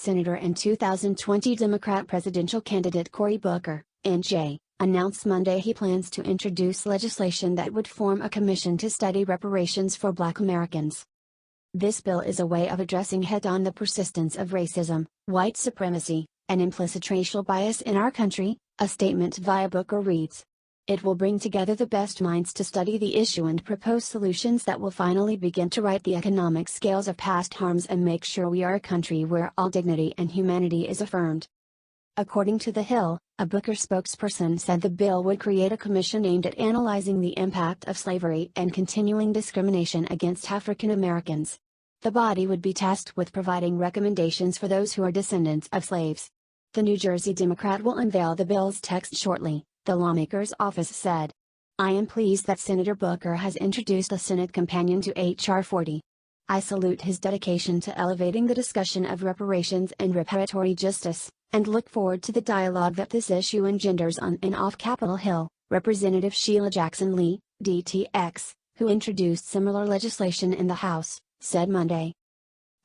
Senator and 2020 Democrat presidential candidate Cory Booker, NJ, announced Monday he plans to introduce legislation that would form a commission to study reparations for Black Americans. This bill is a way of addressing head-on the persistence of racism, white supremacy, and implicit racial bias in our country, a statement via Booker reads. It will bring together the best minds to study the issue and propose solutions that will finally begin to right the economic scales of past harms and make sure we are a country where all dignity and humanity is affirmed. According to The Hill, a Booker spokesperson said the bill would create a commission aimed at analyzing the impact of slavery and continuing discrimination against African Americans. The body would be tasked with providing recommendations for those who are descendants of slaves. The New Jersey Democrat will unveil the bill's text shortly, the lawmaker's office said. I am pleased that Senator Booker has introduced a Senate companion to H.R. 40. I salute his dedication to elevating the discussion of reparations and reparatory justice, and look forward to the dialogue that this issue engenders on and off Capitol Hill, Representative Sheila Jackson Lee, DTX, who introduced similar legislation in the House, said Monday.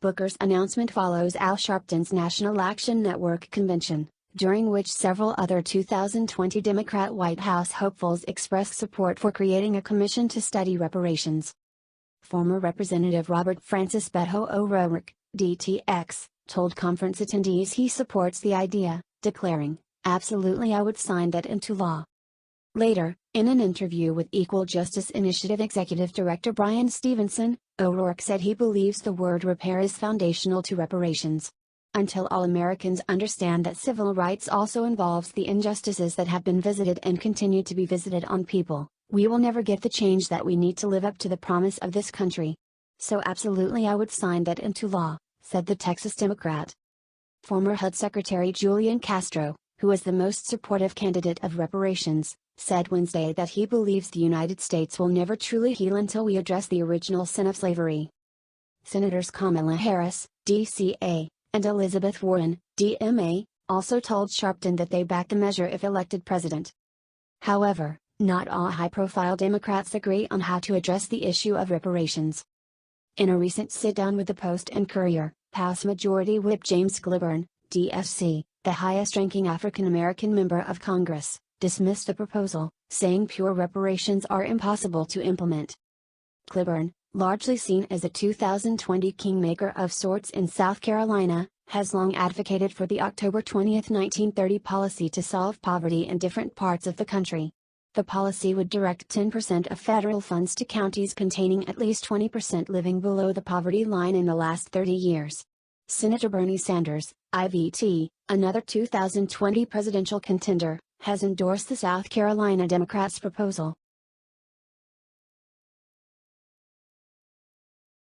Booker's announcement follows Al Sharpton's National Action Network convention, during which several other 2020 Democrat White House hopefuls expressed support for creating a commission to study reparations. Former Representative Robert Francis Beto O'Rourke, DTX, told conference attendees he supports the idea, declaring, "Absolutely, I would sign that into law." Later, in an interview with Equal Justice Initiative Executive Director Brian Stevenson, O'Rourke said he believes the word repair is foundational to reparations. Until all Americans understand that civil rights also involves the injustices that have been visited and continue to be visited on people, we will never get the change that we need to live up to the promise of this country. So absolutely I would sign that into law, said the Texas Democrat. Former HUD Secretary Julian Castro, who was the most supportive candidate of reparations, said Wednesday that he believes the United States will never truly heal until we address the original sin of slavery. Senators Kamala Harris, DCA, and Elizabeth Warren, DMA, also told Sharpton that they back the measure if elected president. However, not all high-profile Democrats agree on how to address the issue of reparations. In a recent sit-down with the Post and Courier, House Majority Whip James Clyburn, DFC, the highest-ranking African-American member of Congress, dismissed the proposal, saying pure reparations are impossible to implement. Clyburn, largely seen as a 2020 kingmaker of sorts in South Carolina, has long advocated for the October 20, 1930 policy to solve poverty in different parts of the country. The policy would direct 10% of federal funds to counties containing at least 20% living below the poverty line in the last 30 years. Senator Bernie Sanders, IVT, another 2020 presidential contender, has endorsed the South Carolina Democrats' proposal,